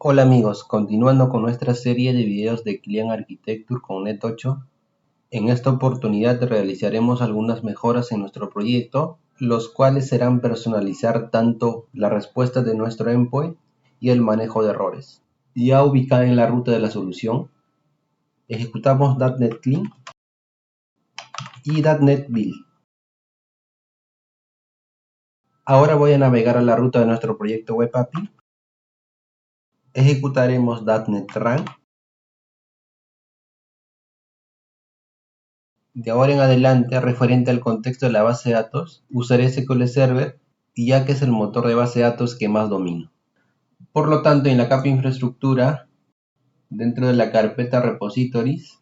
Hola amigos, continuando con nuestra serie de videos de Clean Architecture con Net8, en esta oportunidad realizaremos algunas mejoras en nuestro proyecto, los cuales serán personalizar tanto la respuesta de nuestro endpoint y el manejo de errores. Ya ubicada en la ruta de la solución, ejecutamos .NET Clean y .NET Build. Ahora voy a navegar a la ruta de nuestro proyecto Web API. Ejecutaremos .NET Run. De ahora en adelante, referente al contexto de la base de datos, usaré SQL Server, ya que es el motor de base de datos que más domino. Por lo tanto, en la capa infraestructura, dentro de la carpeta repositories,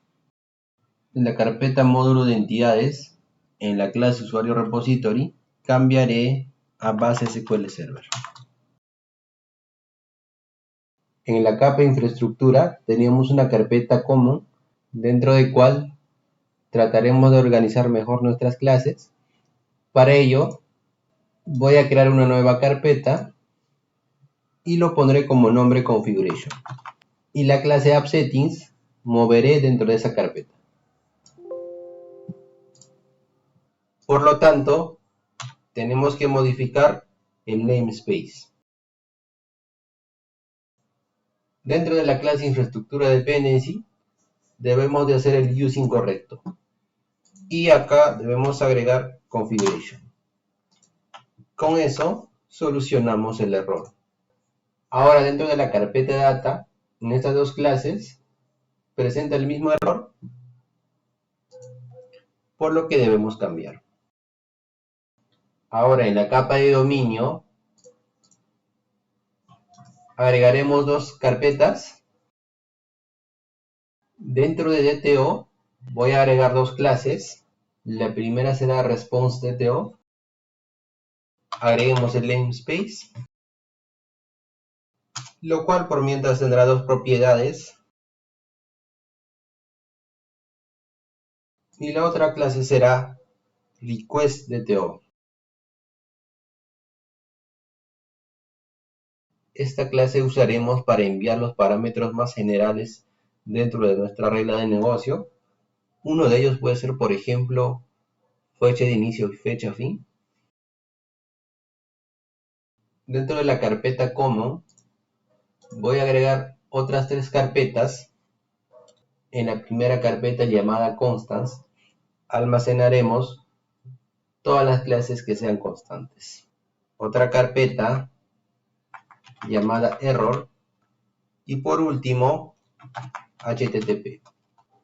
en la carpeta módulo de entidades, en la clase usuario repository, cambiaré a base SQL Server. En la capa infraestructura tenemos una carpeta common, dentro de cual trataremos de organizar mejor nuestras clases. Para ello, voy a crear una nueva carpeta y lo pondré como nombre configuration. Y la clase AppSettings moveré dentro de esa carpeta. Por lo tanto, tenemos que modificar el namespace. Dentro de la clase infraestructura dependency, debemos de hacer el using correcto. Y acá debemos agregar configuration. Con eso, solucionamos el error. Ahora, dentro de la carpeta data, en estas dos clases, presenta el mismo error, por lo que debemos cambiar. Ahora, en la capa de dominio, agregaremos dos carpetas. Dentro de DTO voy a agregar dos clases. La primera será response DTO. Agreguemos el namespace, lo cual por mientras tendrá dos propiedades. Y la otra clase será request DTO. Esta clase usaremos para enviar los parámetros más generales dentro de nuestra regla de negocio. Uno de ellos puede ser, por ejemplo, fecha de inicio y fecha fin. Dentro de la carpeta common voy a agregar otras tres carpetas. En la primera carpeta llamada constants almacenaremos todas las clases que sean constantes. Otra carpeta llamada error y por último HTTP.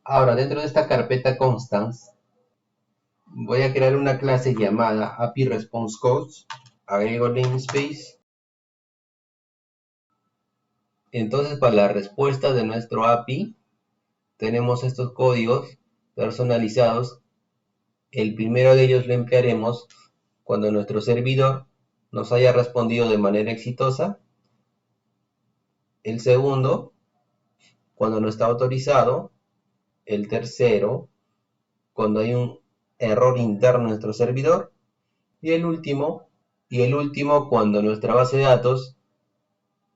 Ahora dentro de esta carpeta constants voy a crear una clase llamada API Response Codes. Agrego namespace. Entonces para la respuesta de nuestro API tenemos estos códigos personalizados. El primero de ellos lo emplearemos cuando nuestro servidor nos haya respondido de manera exitosa. El segundo, cuando no está autorizado. El tercero, cuando hay un error interno en nuestro servidor. Y el último, cuando nuestra base de datos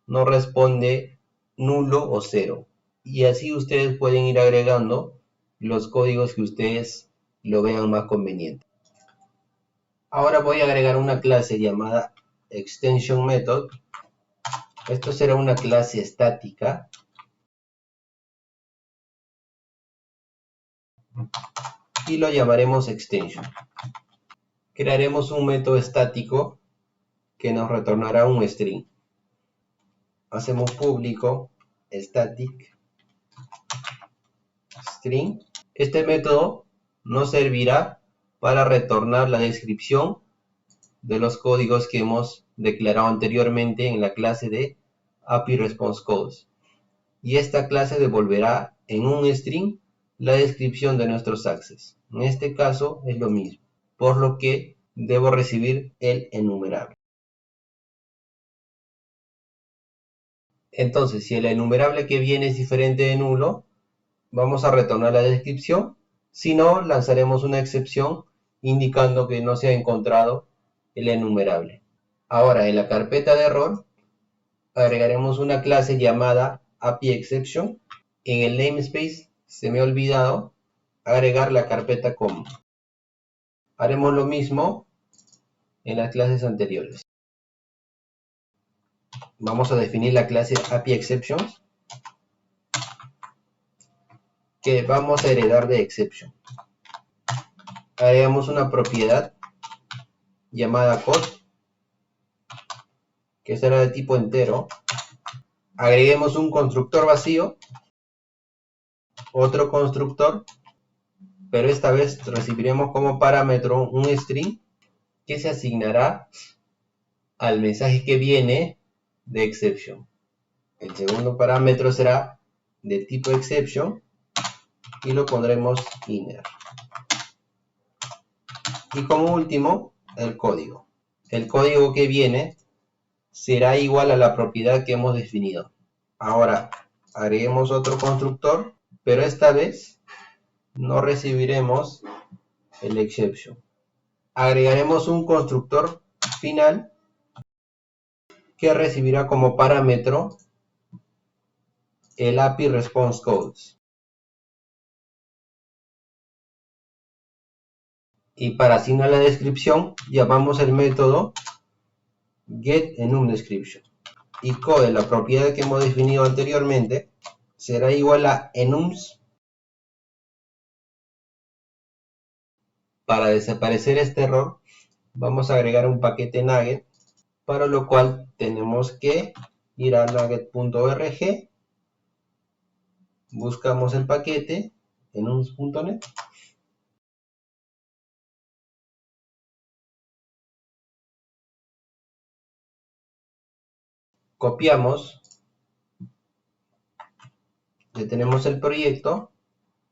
no responde nulo o cero. Y así ustedes pueden ir agregando los códigos que ustedes lo vean más conveniente. Ahora voy a agregar una clase llamada extension method. Esto será una clase estática. Y lo llamaremos extension. Crearemos un método estático que nos retornará un string. Hacemos público static string. Este método nos servirá para retornar la descripción de los códigos que hemos declarado anteriormente en la clase de API Response Codes. Y esta clase devolverá en un string la descripción de nuestros access. En este caso es lo mismo, por lo que debo recibir el enumerable. Entonces, si el enumerable que viene es diferente de nulo, vamos a retornar la descripción. Si no, lanzaremos una excepción indicando que no se ha encontrado el enumerable. Ahora, en la carpeta de error, agregaremos una clase llamada API-Exception. En el namespace se me ha olvidado agregar la carpeta common. Haremos lo mismo en las clases anteriores. Vamos a definir la clase API-Exceptions que vamos a heredar de exception. Agregamos una propiedad llamada code, que será de tipo entero. Agreguemos un constructor vacío, otro constructor, pero esta vez recibiremos como parámetro un string que se asignará al mensaje que viene de exception. El segundo parámetro será de tipo exception y lo pondremos inner. Y como último, el código. El código que viene será igual a la propiedad que hemos definido. Ahora agreguemos otro constructor, pero esta vez no recibiremos el exception. Agregaremos un constructor final que recibirá como parámetro el API Response Codes. Y para asignar la descripción, llamamos el método getEnumDescription. Y code, la propiedad que hemos definido anteriormente, será igual a enums. Para desaparecer este error, vamos a agregar un paquete nugget, para lo cual tenemos que ir a nugget.org, buscamos el paquete enums.net, copiamos, detenemos el proyecto,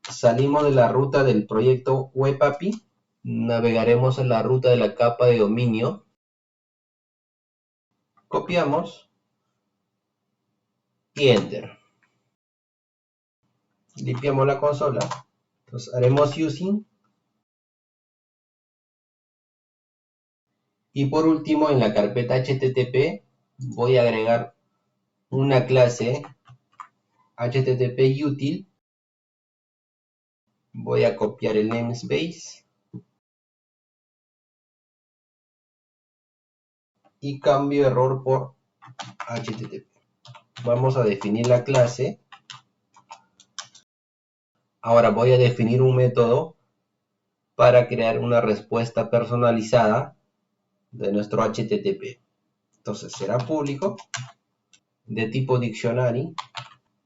salimos de la ruta del proyecto Web API, navegaremos en la ruta de la capa de dominio, copiamos y enter. Limpiamos la consola. Entonces haremos using. Y por último, en la carpeta HTTP voy a agregar una clase HTTP util. Voy a copiar el namespace y cambio error por HTTP. Vamos a definir la clase. Ahora voy a definir un método para crear una respuesta personalizada de nuestro HTTP. Entonces será público, de tipo dictionary.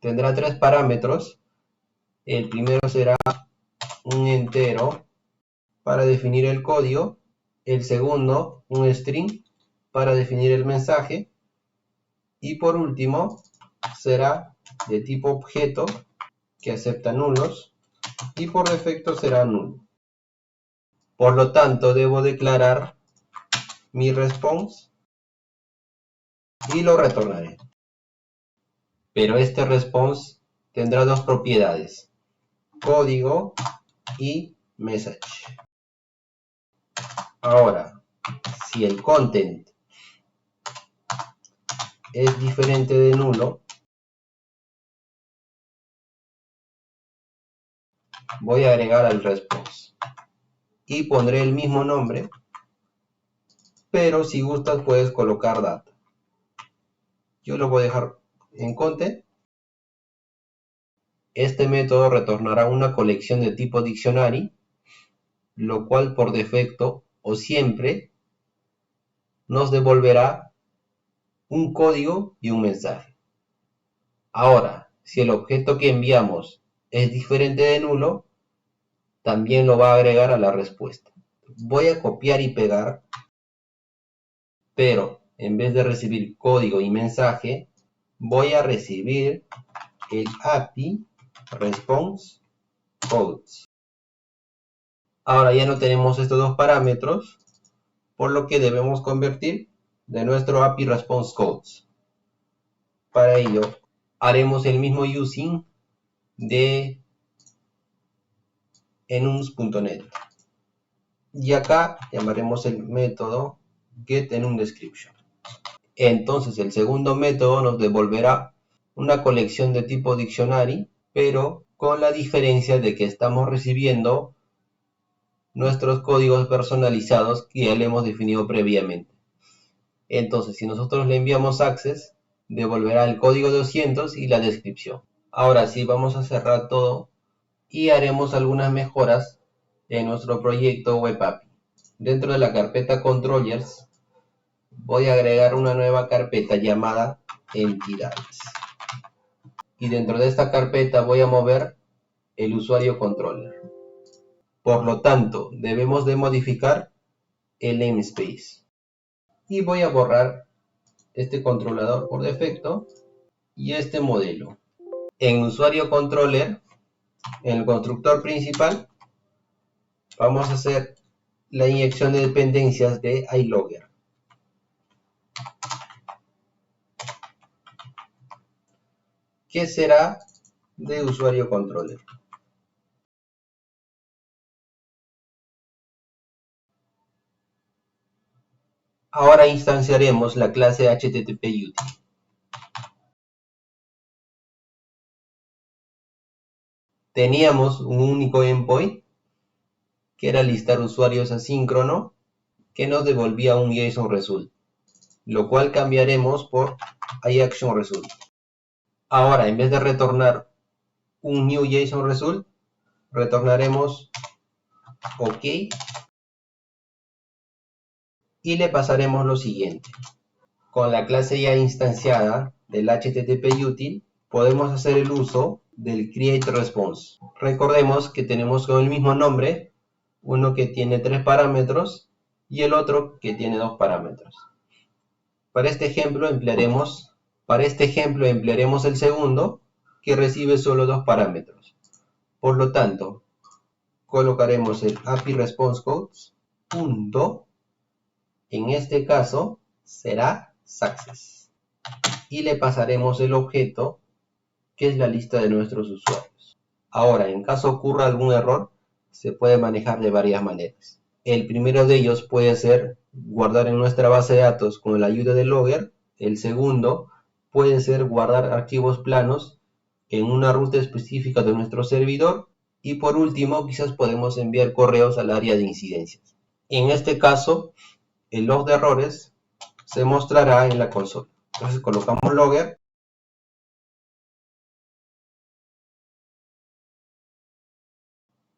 Tendrá tres parámetros. El primero será un entero para definir el código. El segundo, un string para definir el mensaje. Y por último, será de tipo objeto que acepta nulos y por defecto será nulo. Por lo tanto, debo declarar mi response y lo retornaré. Pero este response tendrá dos propiedades: código y message. Ahora, si el content es diferente de nulo, voy a agregar al response y pondré el mismo nombre, pero si gustas puedes colocar data. Yo lo voy a dejar en content. Este método retornará una colección de tipo dictionary, lo cual por defecto o siempre nos devolverá un código y un mensaje. Ahora, si el objeto que enviamos es diferente de nulo, también lo va a agregar a la respuesta. Voy a copiar y pegar, pero en vez de recibir código y mensaje, voy a recibir el API Response Codes. Ahora ya no tenemos estos dos parámetros, por lo que debemos convertir de nuestro API Response Codes. Para ello, haremos el mismo using de enums.net. Y acá llamaremos el método getEnumDescription. Entonces el segundo método nos devolverá una colección de tipo dictionary, pero con la diferencia de que estamos recibiendo nuestros códigos personalizados que ya le hemos definido previamente. Entonces, si nosotros le enviamos access, devolverá el código 200 y la descripción. Ahora sí, vamos a cerrar todo y haremos algunas mejoras en nuestro proyecto Web API. Dentro de la carpeta Controllers, voy a agregar una nueva carpeta llamada Entidades. Y dentro de esta carpeta voy a mover el usuario controller. Por lo tanto, debemos de modificar el namespace. Y voy a borrar este controlador por defecto y este modelo. En usuario controller, en el constructor principal, vamos a hacer la inyección de dependencias de iLogger. Que será de usuario controller. Ahora instanciaremos la clase HTTP-UTIL. Teníamos un único endpoint, que era listar usuarios asíncrono, que nos devolvía un JSON result, lo cual cambiaremos por iActionResult. Ahora, en vez de retornar un new JSON result, retornaremos OK y le pasaremos lo siguiente. Con la clase ya instanciada del HTTP-UTIL, podemos hacer el uso del createResponse. Recordemos que tenemos con el mismo nombre, uno que tiene 3 parámetros y el otro que tiene 2 parámetros. Para este ejemplo emplearemos el segundo, que recibe solo 2 parámetros. Por lo tanto, colocaremos el API Response Codes, punto, en este caso será Success. Y le pasaremos el objeto, que es la lista de nuestros usuarios. Ahora, en caso ocurra algún error, se puede manejar de varias maneras. El primero de ellos puede ser guardar en nuestra base de datos con la ayuda de Logger. El segundo puede ser guardar archivos planos en una ruta específica de nuestro servidor. Y por último, quizás podemos enviar correos al área de incidencias. En este caso, el log de errores se mostrará en la consola. Entonces colocamos Logger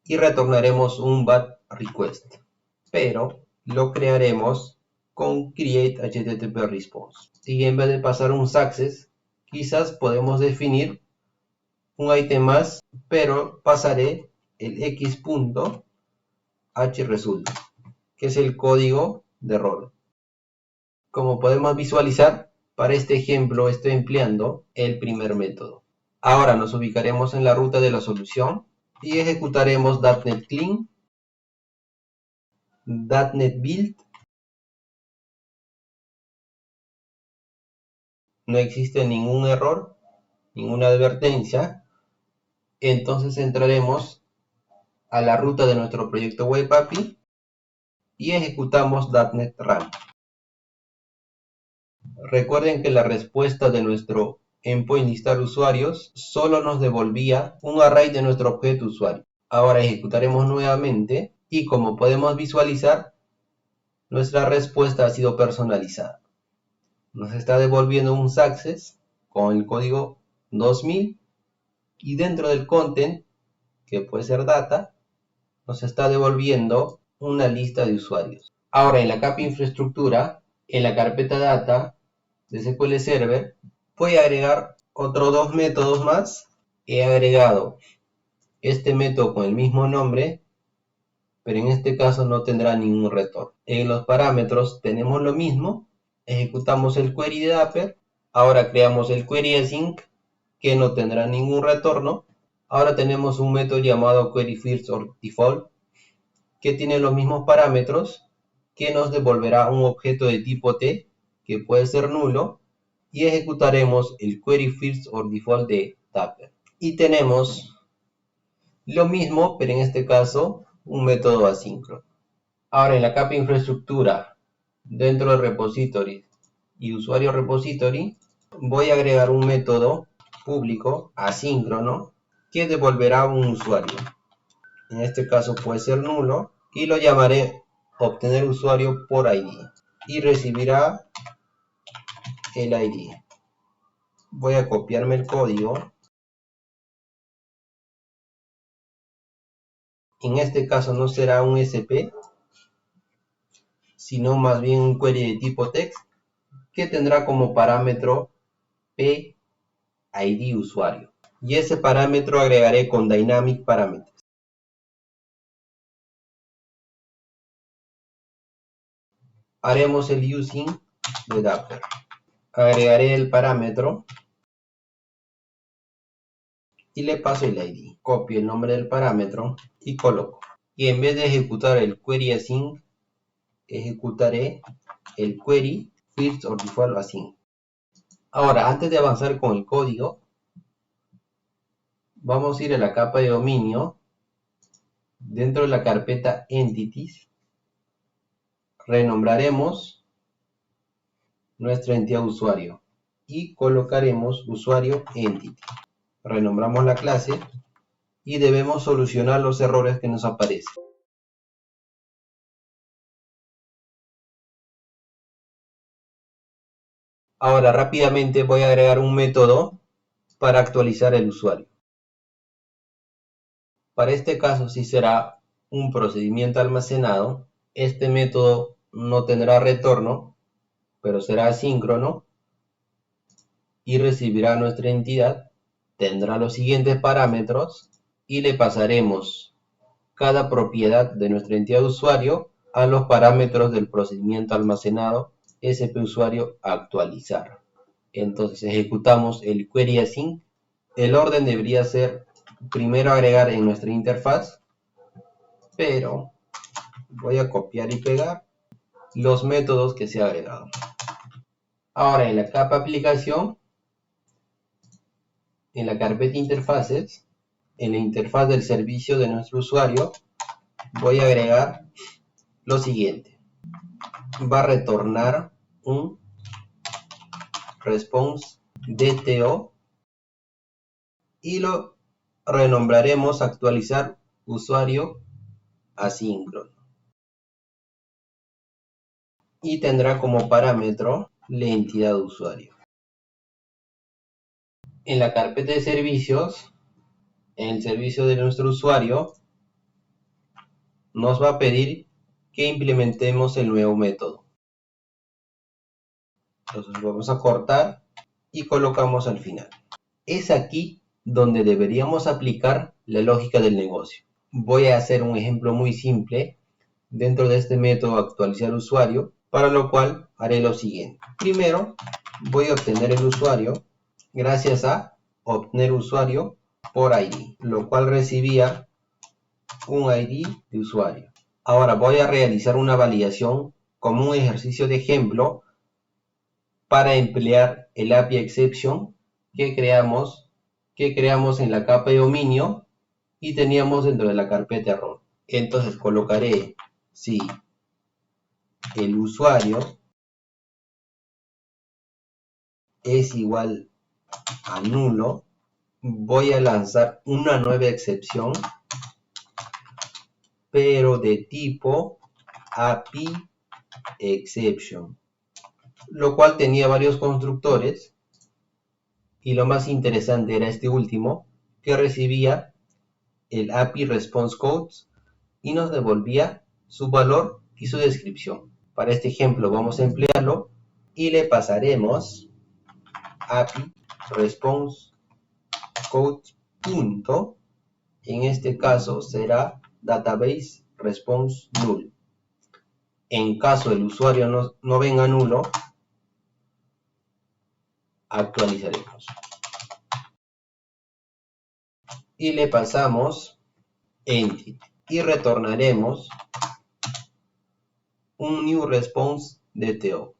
y retornaremos un bad request, pero lo crearemos con create HTTP response. Y en vez de pasar un success, quizás podemos definir un ítem más, pero pasaré el x.hresult, que es el código de error. Como podemos visualizar, para este ejemplo estoy empleando el primer método. Ahora nos ubicaremos en la ruta de la solución y ejecutaremos .NET Clean, .NET Build. No existe ningún error, ninguna advertencia. Entonces entraremos a la ruta de nuestro proyecto Web API y ejecutamos .NET Run. Recuerden que la respuesta de nuestro endpoint listar usuarios solo nos devolvía un array de nuestro objeto usuario. Ahora ejecutaremos nuevamente y como podemos visualizar, nuestra respuesta ha sido personalizada. Nos está devolviendo un success con el código 2000 y dentro del content, que puede ser data, nos está devolviendo una lista de usuarios. Ahora en la capa infraestructura, en la carpeta data de SQL Server, voy a agregar otros 2 métodos más. He agregado este método con el mismo nombre, pero en este caso no tendrá ningún retorno. En los parámetros tenemos lo mismo, ejecutamos el query de Dapper, ahora creamos el query async, que no tendrá ningún retorno. Ahora tenemos un método llamado queryFirstOrDefault, que tiene los mismos parámetros, que nos devolverá un objeto de tipo T, que puede ser nulo, y ejecutaremos el queryFirstOrDefault de Dapper. Y tenemos lo mismo, pero en este caso, un método asíncrono. Ahora en la capa infraestructura, dentro del repository y usuario repository, voy a agregar un método público asíncrono que devolverá un usuario. En este caso puede ser nulo y lo llamaré obtener usuario por ID y recibirá el ID. Voy a copiarme el código. En este caso no será un SP, sino más bien un query de tipo text que tendrá como parámetro PID usuario. Y ese parámetro agregaré con dynamic parameters. Haremos el using de Dapper. Agregaré el parámetro y le paso el ID. Copio el nombre del parámetro y coloco. Y en vez de ejecutar el query async, ejecutaré el query first or default async. Ahora, antes de avanzar con el código, vamos a ir a la capa de dominio. Dentro de la carpeta entities, renombraremos nuestra entidad usuario y colocaremos usuario entity. Renombramos la clase y debemos solucionar los errores que nos aparecen. Ahora rápidamente voy a agregar un método para actualizar el usuario. Para este caso sí será un procedimiento almacenado. Este método no tendrá retorno, pero será asíncrono y recibirá nuestra entidad. Tendrá los siguientes parámetros y le pasaremos cada propiedad de nuestra entidad de usuario a los parámetros del procedimiento almacenado SP-usuario actualizar. Entonces ejecutamos el query async. El orden debería ser primero agregar en nuestra interfaz, pero voy a copiar y pegar los métodos que se ha agregado. Ahora en la capa aplicación, en la carpeta interfaces, en la interfaz del servicio de nuestro usuario, voy a agregar lo siguiente. Va a retornar un response DTO y lo renombraremos actualizar usuario asíncrono. Y tendrá como parámetro la entidad de usuario. En la carpeta de servicios, en el servicio de nuestro usuario, nos va a pedir que implementemos el nuevo método. Entonces vamos a cortar y colocamos al final. Es aquí donde deberíamos aplicar la lógica del negocio. Voy a hacer un ejemplo muy simple dentro de este método actualizar usuario, para lo cual haré lo siguiente. Primero voy a obtener el usuario gracias a obtener usuario por ID, lo cual recibía un ID de usuario. Ahora voy a realizar una validación como un ejercicio de ejemplo para emplear el API exception que creamos en la capa de dominio y teníamos dentro de la carpeta error. Entonces colocaré si el usuario es igual a nulo, voy a lanzar una nueva excepción, pero de tipo API exception, lo cual tenía varios constructores y lo más interesante era este último, que recibía el API response codes y nos devolvía su valor y su descripción. Para este ejemplo vamos a emplearlo y le pasaremos API response codes punto, en este caso será database response null. En caso el usuario no venga nulo, actualizaremos. Y le pasamos entity y retornaremos un new response DTO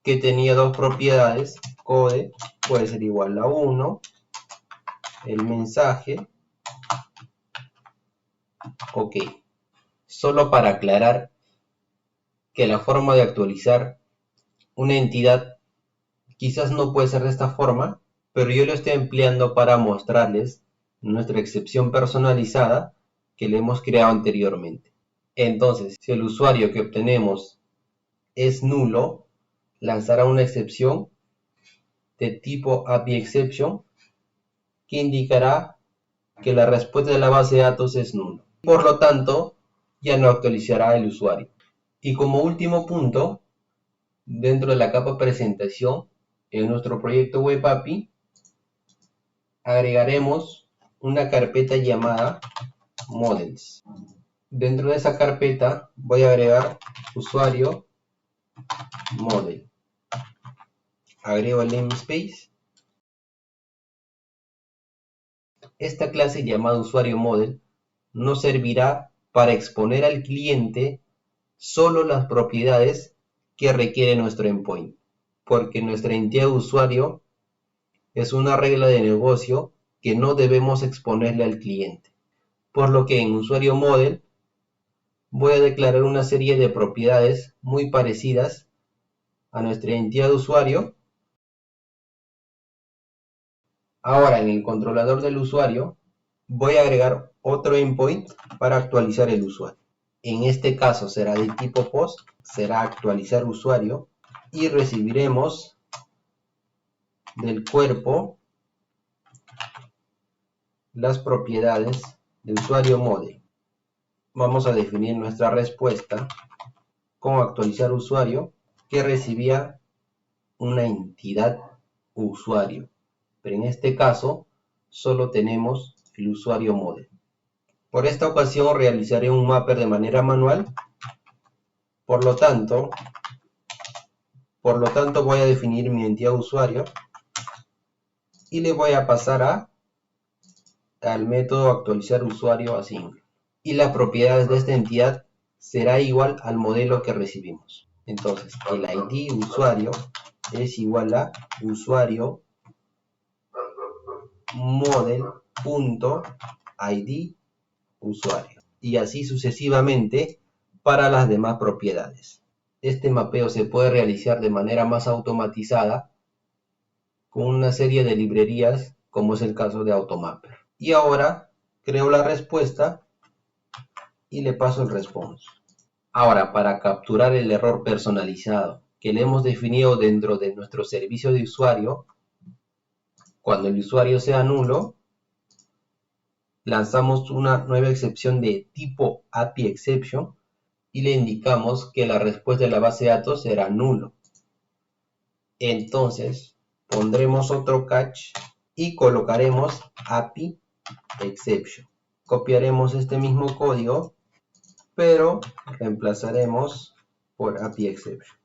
que tenía dos propiedades. Code puede ser igual a 1, el mensaje. Ok, solo para aclarar que la forma de actualizar una entidad Quizás no puede ser de esta forma, pero yo lo estoy empleando para mostrarles nuestra excepción personalizada que le hemos creado anteriormente. Entonces, si el usuario que obtenemos es nulo, lanzará una excepción de tipo API_EXCEPTION que indicará que la respuesta de la base de datos es nulo. Por lo tanto, ya no actualizará el usuario. Y como último punto, dentro de la capa presentación, en nuestro proyecto Web API, agregaremos una carpeta llamada Models. Dentro de esa carpeta voy a agregar usuario model. Agrego el namespace. Esta clase llamada usuario model nos servirá para exponer al cliente solo las propiedades que requiere nuestro endpoint, porque nuestra entidad de usuario es una regla de negocio que no debemos exponerle al cliente. Por lo que en usuario model voy a declarar una serie de propiedades muy parecidas a nuestra entidad de usuario. Ahora en el controlador del usuario voy a agregar otro endpoint para actualizar el usuario. En este caso será de tipo post, será actualizar usuario y recibiremos del cuerpo las propiedades de usuario model. Vamos a definir nuestra respuesta como actualizar usuario que recibía una entidad usuario, pero en este caso solo tenemos el usuario model. Por esta ocasión realizaré un mapper de manera manual, por lo tanto voy a definir mi entidad usuario y le voy a pasar al método actualizar usuario async. Y las propiedades de esta entidad será igual al modelo que recibimos. Entonces el ID usuario es igual a usuario model.id usuario, y así sucesivamente para las demás propiedades. Este mapeo se puede realizar de manera más automatizada con una serie de librerías como es el caso de Automapper. Y ahora creo la respuesta y le paso el response. Ahora, para capturar el error personalizado que le hemos definido dentro de nuestro servicio de usuario, cuando el usuario sea nulo, lanzamos una nueva excepción de tipo API_EXCEPTION y le indicamos que la respuesta de la base de datos será nulo. Entonces pondremos otro catch y colocaremos API_EXCEPTION. Copiaremos este mismo código, pero reemplazaremos por API_EXCEPTION.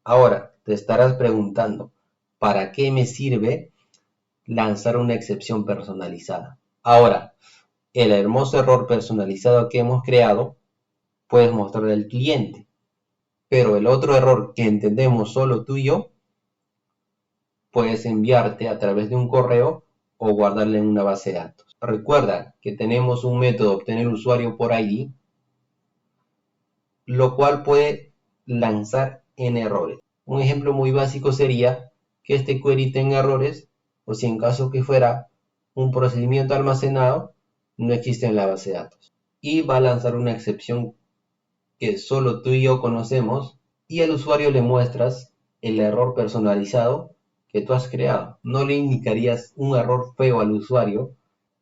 Ahora te estarás preguntando, ¿para qué me sirve lanzar una excepción personalizada? Ahora, el hermoso error personalizado que hemos creado puedes mostrarle al cliente, pero el otro error que entendemos solo tú y yo puedes enviarte a través de un correo o guardarle en una base de datos. Recuerda que tenemos un método de obtener usuario por ID, lo cual puede lanzar en errores. Un ejemplo muy básico sería que este query tenga errores, o si en caso que fuera un procedimiento almacenado no existe en la base de datos, y va a lanzar una excepción que solo tú y yo conocemos, y al usuario le muestras el error personalizado que tú has creado. No le indicarías un error feo al usuario,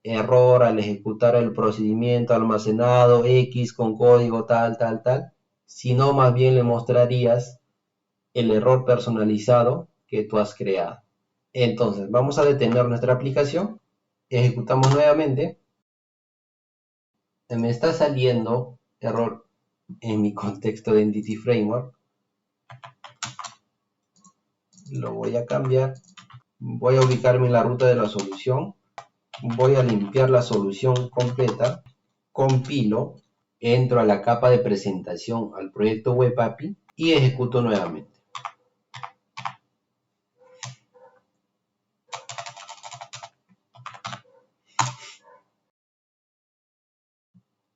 error al ejecutar el procedimiento almacenado X con código tal, sino más bien le mostrarías el error personalizado que tú has creado. Entonces vamos a detener nuestra aplicación, ejecutamos nuevamente, me está saliendo error en mi contexto de Entity Framework, lo voy a cambiar, voy a ubicarme en la ruta de la solución, voy a limpiar la solución completa, compilo, entro a la capa de presentación al proyecto Web API y ejecuto nuevamente.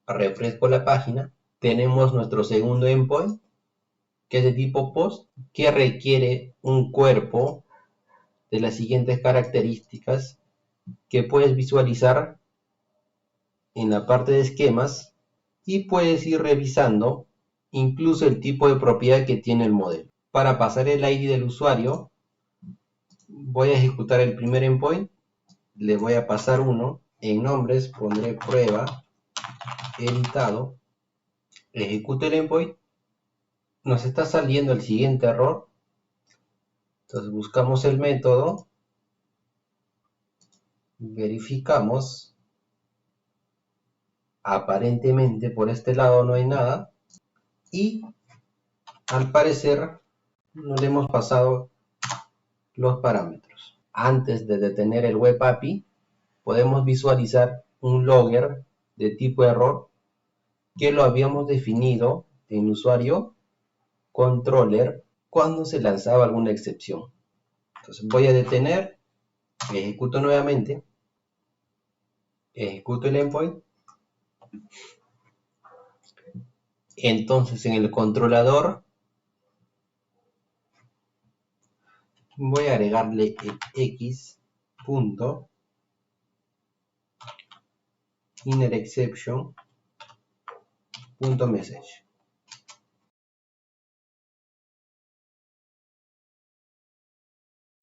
Refresco la página, tenemos nuestro segundo endpoint que es de tipo post, que requiere un cuerpo de las siguientes características que puedes visualizar en la parte de esquemas y puedes ir revisando incluso el tipo de propiedad que tiene el modelo. Para pasar el ID del usuario, voy a ejecutar el primer endpoint, le voy a pasar uno, en nombres pondré prueba, editado, ejecuto el endpoint, nos está saliendo el siguiente error, entonces buscamos el método, verificamos, aparentemente por este lado no hay nada, y al parecer no le hemos pasado los parámetros. Antes de detener el web API, podemos visualizar un logger de tipo error que lo habíamos definido en usuario controller cuando se lanzaba alguna excepción. Entonces voy a detener, ejecuto nuevamente, ejecuto el endpoint. Entonces en el controlador voy a agregarle el x.innerException.message.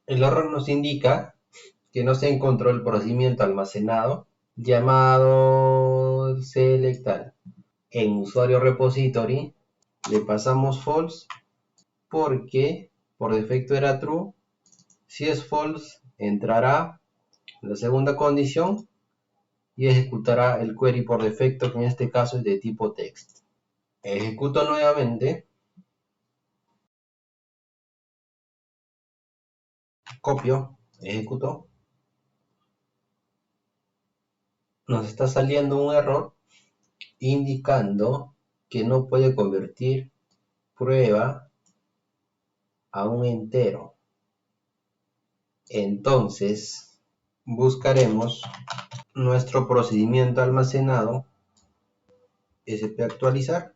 El error nos indica que no se encontró el procedimiento almacenado llamado selectar. En usuario repository le pasamos false porque por defecto era true. Si es false, entrará la segunda condición y ejecutará el query por defecto, que en este caso es de tipo text. Ejecuto nuevamente, copio, ejecuto. Nos está saliendo un error indicando que no puede convertir prueba a un entero. Entonces buscaremos nuestro procedimiento almacenado, sp actualizar,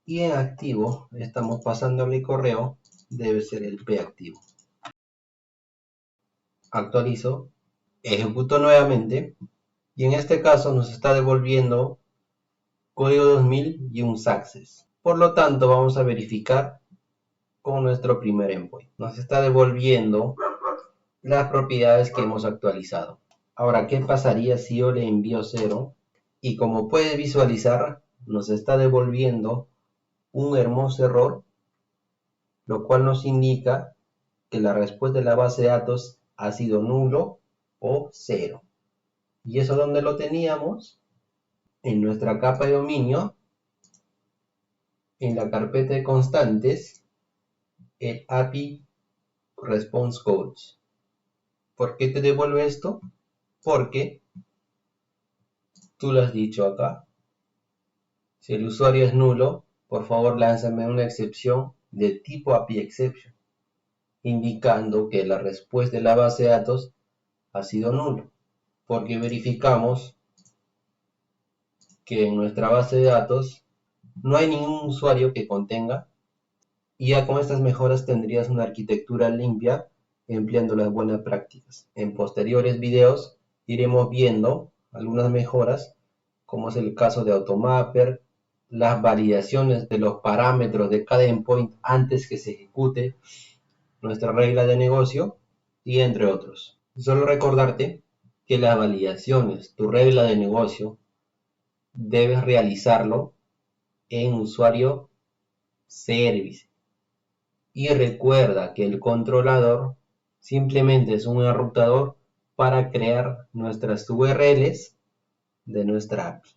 y en activo estamos pasándole correo, debe ser el p activo. Actualizo, ejecuto nuevamente y en este caso nos está devolviendo código 2000 y un success. Por lo tanto vamos a verificar con nuestro primer endpoint. Nos está devolviendo las propiedades que hemos actualizado. Ahora, ¿qué pasaría si yo le envío 0? Y como puedes visualizar, nos está devolviendo un hermoso error, lo cual nos indica que la respuesta de la base de datos ha sido nulo o 0. ¿Y eso dónde lo teníamos? En nuestra capa de dominio, en la carpeta de constantes, el API Response Codes. ¿Por qué te devuelve esto? Porque tú lo has dicho acá. Si el usuario es nulo, por favor lánzame una excepción de tipo API Exception, indicando que la respuesta de la base de datos ha sido nulo, porque verificamos que en nuestra base de datos no hay ningún usuario que contenga, y ya con estas mejoras tendrías una arquitectura limpia empleando las buenas prácticas. En posteriores videos iremos viendo algunas mejoras, como es el caso de Automapper, las validaciones de los parámetros de cada endpoint antes que se ejecute nuestra regla de negocio, y entre otros. Solo recordarte que las validaciones, tu regla de negocio, debes realizarlo en usuario service. Y recuerda que el controlador simplemente es un enrutador para crear nuestras URLs de nuestra API.